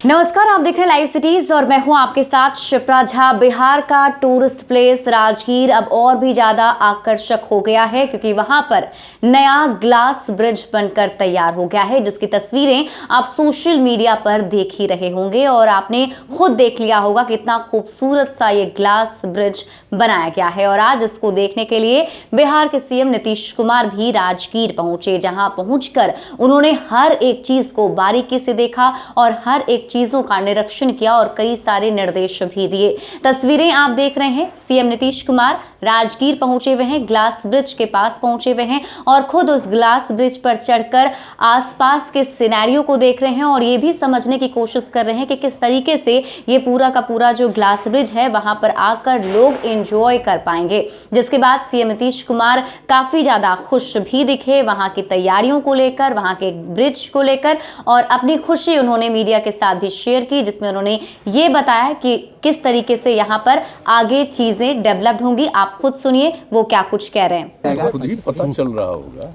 नमस्कार, आप देख रहे हैं लाइव सिटीज और मैं हूं आपके साथ शिप्रा झा। बिहार का टूरिस्ट प्लेस राजगीर अब और भी ज्यादा आकर्षक हो गया है क्योंकि वहां पर नया ग्लास ब्रिज बनकर तैयार हो गया है, जिसकी तस्वीरें आप सोशल मीडिया पर देख ही रहे होंगे और आपने खुद देख लिया होगा कितना खूबसूरत सा ये ग्लास ब्रिज बनाया गया है। और आज इसको देखने के लिए बिहार के सीएम नीतीश कुमार भी राजगीर पहुंचे, जहां पहुंचकर उन्होंने हर एक चीज को बारीकी से देखा और हर एक चीजों का निरीक्षण किया और कई सारे निर्देश भी दिए। तस्वीरें आप देख रहे हैं, सीएम नीतीश कुमार राजगीर पहुंचे हुए हैं, ग्लास ब्रिज के पास पहुंचे हुए हैं और खुद उस ग्लास ब्रिज पर चढ़कर आसपास के सिनेरियो को देख रहे हैं और ये भी समझने की कोशिश कर रहे हैं कि किस तरीके से ये पूरा का पूरा जो ग्लास ब्रिज है वहां पर आकर लोग एंजॉय कर पाएंगे। जिसके बाद सीएम नीतीश कुमार काफी ज्यादा खुश भी दिखे वहां की तैयारियों को लेकर, वहां के ब्रिज को लेकर, और अपनी खुशी उन्होंने मीडिया के साथ भी शेयर की, जिसमें उन्होंने ये बताया कि किस तरीके से यहाँ पर आगे चीजें डेवलप्ड होंगी। आप खुद सुनिए वो क्या कुछ कह रहे हैं। खुद ही पता चल रहा होगा,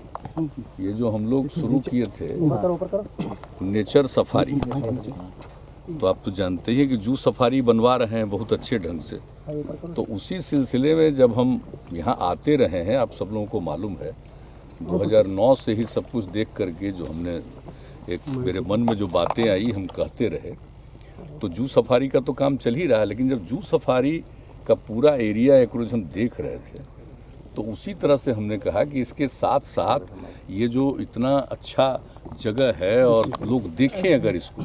ये जो हम लोग शुरू किए थे नेचर सफारी, तो आप तो जानते ही हैं कि जू सफारी बनवा रहे हैं बहुत अच्छे ढंग से। तो उसी सिलसिले में जब हम यहाँ आते रहे हैं, आप सब लोगों को मालूम है 2009 से ही सब कुछ देख करके जो हमने एक मेरे मन में जो बातें आई हम कहते रहे। तो जू सफारी का तो काम चल ही रहा है, लेकिन जब जू सफारी का पूरा एरिया एक रोज हम देख रहे थे तो उसी तरह से हमने कहा कि इसके साथ साथ ये जो इतना अच्छा जगह है और लोग देखें अगर इसको,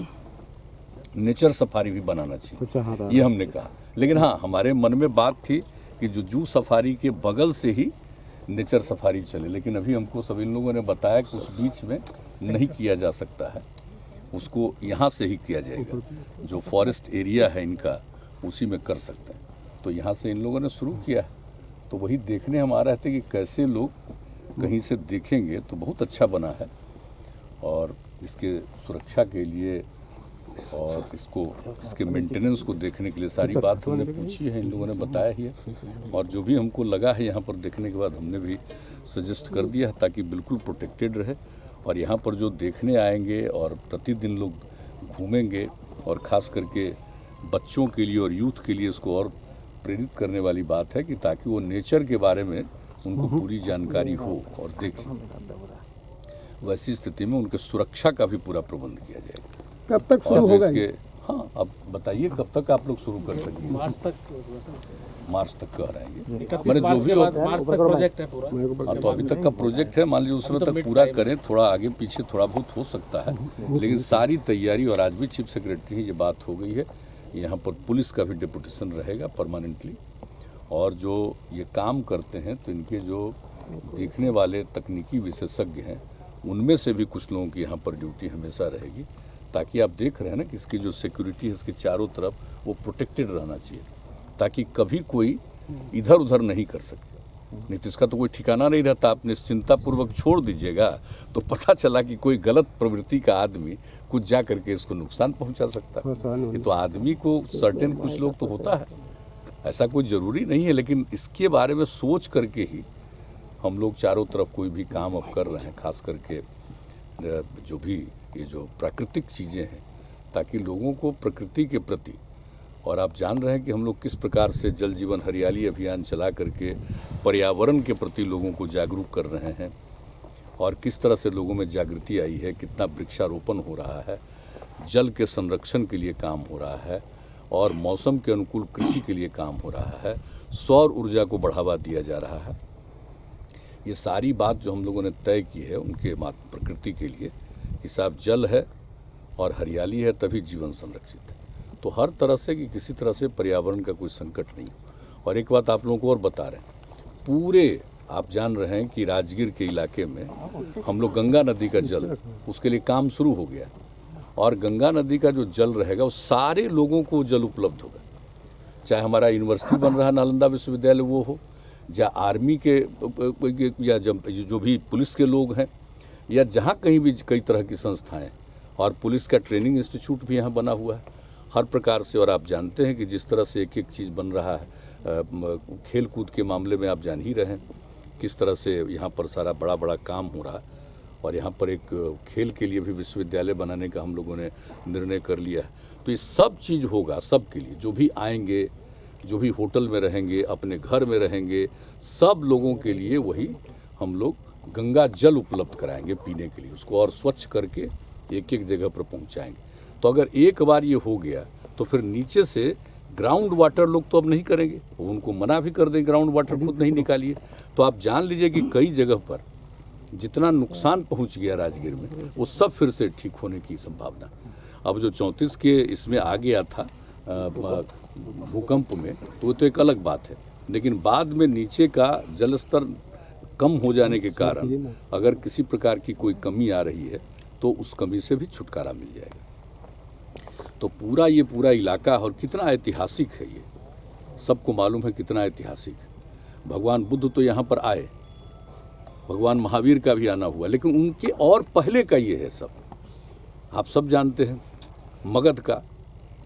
नेचर सफारी भी बनाना चाहिए, ये हमने कहा। लेकिन हाँ, हमारे मन में बात थी कि जो जू सफारी के बगल से ही नेचर सफारी चले, लेकिन अभी हमको सभी लोगों ने बताया कि उस बीच में नहीं किया जा सकता है, उसको यहाँ से ही किया जाएगा। जो फॉरेस्ट एरिया है इनका उसी में कर सकते हैं, तो यहाँ से इन लोगों ने शुरू किया है। तो वही देखने हम आ रहे थे कि कैसे लोग कहीं से देखेंगे, तो बहुत अच्छा बना है। और इसके सुरक्षा के लिए और इसके मेंटेनेंस को देखने के लिए सारी बात हमने पूछी है, इन लोगों ने बताया ही है। और जो भी हमको लगा है यहाँ पर देखने के बाद हमने भी सजेस्ट कर दिया है ताकि बिल्कुल प्रोटेक्टेड रहे। और यहाँ पर जो देखने आएंगे और प्रतिदिन लोग घूमेंगे, और ख़ास करके बच्चों के लिए और यूथ के लिए इसको और प्रेरित करने वाली बात है कि ताकि वो नेचर के बारे में उनको पूरी जानकारी हो और देखें। वैसी स्थिति में उनके सुरक्षा का भी पूरा प्रबंध किया जाएगा। कब तक शुरू होगा? हाँ, अब बताइए कब तक आप लोग शुरू कर सकेंगे? मार्च तक कह रहे हैं। मैंने जो भी मार्च तक प्रोजेक्ट है पूरा। तो अभी तक का प्रोजेक्ट है, मान लीजिए उसमें तक पूरा करें, थोड़ा आगे पीछे थोड़ा बहुत हो सकता है, लेकिन सारी तैयारी। और आज भी चीफ सेक्रेटरी ये बात हो गई है, यहाँ पर पुलिस का भी डिप्यूटेशन रहेगा परमानेंटली। और जो ये काम करते हैं तो इनके जो देखने वाले तकनीकी विशेषज्ञ हैं उनमें से भी कुछ लोगों की यहाँ पर ड्यूटी हमेशा रहेगी, ताकि आप देख रहे हैं ना कि इसकी जो सिक्योरिटी है इसके चारों तरफ वो प्रोटेक्टेड रहना चाहिए, ताकि कभी कोई इधर उधर नहीं कर सके। नहीं तो इसका तो कोई ठिकाना नहीं रहता। आप निश्चिंतापूर्वक छोड़ दीजिएगा तो पता चला कि कोई गलत प्रवृत्ति का आदमी कुछ जा करके इसको नुकसान पहुंचा सकता है। ये तो आदमी को सर्टेन कुछ लोग तो होता है, ऐसा कोई ज़रूरी नहीं है, लेकिन इसके बारे में सोच करके ही हम लोग चारों तरफ कोई भी काम अब कर रहे हैं, खास करके जो भी ये जो प्राकृतिक चीज़ें हैं, ताकि लोगों को प्रकृति के प्रति, और आप जान रहे हैं कि हम लोग किस प्रकार से जल जीवन हरियाली अभियान चला करके पर्यावरण के प्रति लोगों को जागरूक कर रहे हैं, और किस तरह से लोगों में जागृति आई है, कितना वृक्षारोपण हो रहा है, जल के संरक्षण के लिए काम हो रहा है, और मौसम के अनुकूल कृषि के लिए काम हो रहा है, सौर ऊर्जा को बढ़ावा दिया जा रहा है। ये सारी बात जो हम लोगों ने तय की है उनके प्रकृति के लिए, हिसाब जल है और हरियाली है तभी जीवन संरक्षित है। तो हर तरह से कि किसी तरह से पर्यावरण का कोई संकट नहीं। और एक बात आप लोगों को और बता रहे हैं, पूरे आप जान रहे हैं कि राजगीर के इलाके में हम लोग गंगा नदी का जल, उसके लिए काम शुरू हो गया, और गंगा नदी का जो जल रहेगा वो सारे लोगों को जल उपलब्ध होगा। चाहे हमारा यूनिवर्सिटी बन रहा है नालंदा विश्वविद्यालय वो हो, या आर्मी के या जो भी पुलिस के लोग हैं, या जहाँ कहीं भी कई तरह की संस्थाएं, और पुलिस का ट्रेनिंग इंस्टीट्यूट भी यहाँ बना हुआ है हर प्रकार से। और आप जानते हैं कि जिस तरह से एक एक चीज़ बन रहा है, खेल कूद के मामले में आप जान ही रहे हैं किस तरह से यहाँ पर सारा बड़ा बड़ा काम हो रहा है। और यहाँ पर एक खेल के लिए भी विश्वविद्यालय बनाने का हम लोगों ने निर्णय कर लिया है। तो ये सब चीज़ होगा सबके लिए, जो भी आएंगे, जो भी होटल में रहेंगे, अपने घर में रहेंगे, सब लोगों के लिए वही हम लोग गंगा जल उपलब्ध कराएंगे पीने के लिए, उसको और स्वच्छ करके एक एक जगह पर पहुंचाएंगे। तो अगर एक बार ये हो गया तो फिर नीचे से ग्राउंड वाटर लोग तो अब नहीं करेंगे, उनको मना भी कर दें ग्राउंड वाटर खुद नहीं निकालिए। तो आप जान लीजिए कि कई जगह पर जितना नुकसान पहुंच गया राजगीर में, वो सब फिर से ठीक होने की संभावना। अब जो 34 के इसमें आ गया था भूकंप में, तो वो तो एक अलग बात है, लेकिन बाद में नीचे का जल स्तर कम हो जाने के कारण अगर किसी प्रकार की कोई कमी आ रही है तो उस कमी से भी छुटकारा मिल जाएगा। तो ये पूरा इलाका और कितना ऐतिहासिक है, ये सबको मालूम है कितना ऐतिहासिक है। भगवान बुद्ध तो यहाँ पर आए, भगवान महावीर का भी आना हुआ, लेकिन उनके और पहले का ये है सब। आप सब जानते हैं मगध का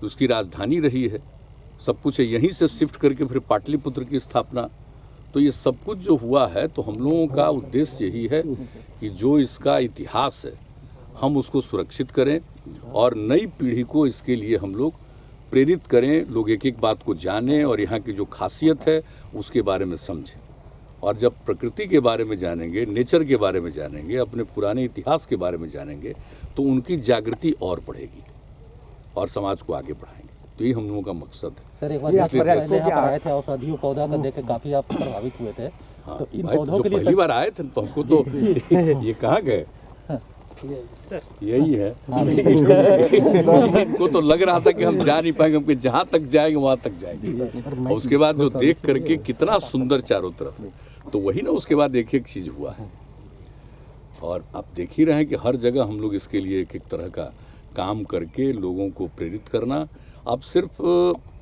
उसकी राजधानी रही है, सब कुछ है, यहीं से शिफ्ट करके फिर पाटलिपुत्र की स्थापना। तो ये सब कुछ जो हुआ है, तो हम लोगों का उद्देश्य यही है कि जो इसका इतिहास है हम उसको सुरक्षित करें और नई पीढ़ी को इसके लिए हम लोग प्रेरित करें, लोग एक एक बात को जानें और यहाँ की जो खासियत है उसके बारे में समझें। और जब प्रकृति के बारे में जानेंगे, नेचर के बारे में जानेंगे, अपने पुराने इतिहास के बारे में जानेंगे, तो उनकी जागृति और बढ़ेगी और समाज को आगे बढ़ाएंगे। तो ये हम लोगों का मकसद है। सर, एक बार यहाँ पर आए थे, औषधियों पौधा को देख के काफी आप प्रभावित हुए थे। हाँ, तो इन भाई, पौधों जो के लिए पहली बार आए थे तो हमको तो ये कहाँ गए, यही है। इनको तो लग रहा था कि हम जा नहीं पाएंगे, हम जहाँ तक जाएंगे वहाँ तक जाएंगे। और उसके बाद जो देख करके कितना सुंदर चारों तरफ, तो वही ना उसके बाद एक एक चीज़ हुआ है। और आप देख ही रहे हैं कि हर जगह हम लोग इसके लिए एक एक तरह का काम करके लोगों को प्रेरित करना। अब सिर्फ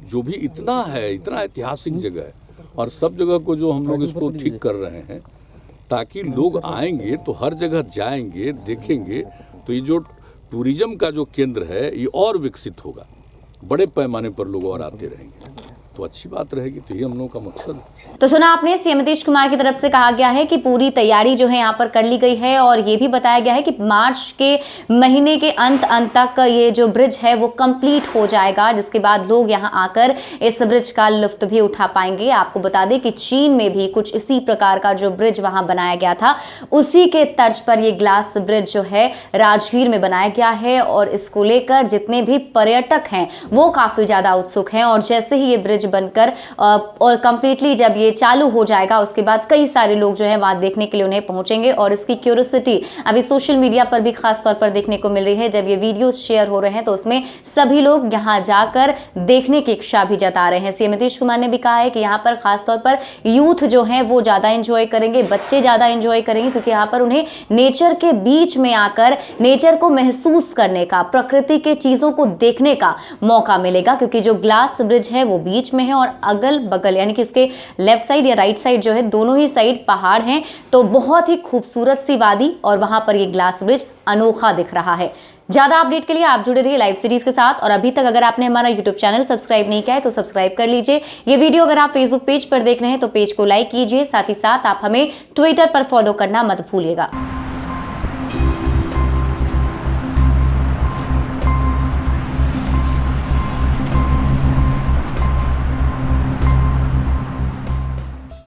जो भी इतना है, इतना ऐतिहासिक जगह है, और सब जगह को जो हम लोग इसको ठीक कर रहे हैं ताकि लोग आएंगे तो हर जगह जाएंगे, देखेंगे, तो ये जो टूरिज्म का जो केंद्र है ये और विकसित होगा, बड़े पैमाने पर लोग और आते रहेंगे, तो अच्छी बात रहेगी। तो ये हम लोगों का मकसद है। तो सुना आपने, सीएम नीतीश कुमार की तरफ से कहा गया है कि पूरी तैयारी जो है यहाँ पर कर ली गई है, और ये भी बताया गया है कि मार्च के महीने के अंत तक ये जो ब्रिज है वो कंप्लीट हो जाएगा, जिसके बाद लोग यहाँ आकर इस ब्रिज का लुत्फ भी उठा पाएंगे। आपको बता दें कि चीन में भी कुछ इसी प्रकार का जो ब्रिज वहां बनाया गया था, उसी के तर्ज पर ये ग्लास ब्रिज जो है राजगीर में बनाया गया है, और इसको लेकर जितने भी पर्यटक हैं वो काफी ज्यादा उत्सुक हैं। और जैसे ही ये ब्रिज बनकर और कंप्लीटली जब ये चालू हो जाएगा, उसके बाद कई सारे लोग जो है वहां देखने के लिए उन्हें पहुंचेंगे, और इसकी क्यूरियोसिटी अभी सोशल मीडिया पर भी खास तौर पर देखने को मिल रही है। जब ये वीडियोस शेयर हो रहे हैं तो उसमें सभी लोग यहां जाकर देखने की इच्छा भी जता रहे हैं। सीएम नीतीश कुमार ने भी कहा है कि यहाँ पर खास तौर पर यूथ जो है वो ज्यादा एंजॉय करेंगे, बच्चे ज्यादा एंजॉय करेंगे, क्योंकि यहाँ पर उन्हें नेचर के बीच में आकर नेचर को महसूस करने का, प्रकृति के चीजों को देखने का मौका मिलेगा, क्योंकि जो ग्लास ब्रिज है वो बीच में है और अगल बगल यानी कि उसके लेफ्ट साइड या राइट साइड जो है दोनों ही साइड पहाड़ हैं। तो बहुत ही खूबसूरत सी वादी, और वहां पर ये ग्लास ब्रिज अनोखा दिख रहा है। ज्यादा अपडेट के लिए आप जुड़े रहिए लाइव सीरीज के साथ, और अभी तक अगर आपने हमारा यूट्यूब चैनल सब्सक्राइब नहीं किया है तो सब्सक्राइब कर लीजिए। ये वीडियो अगर आप फेसबुक पेज पर देख रहे हैं तो पेज को लाइक कीजिए, साथ ही साथ आप हमें ट्विटर पर फॉलो करना मत भूलिएगा।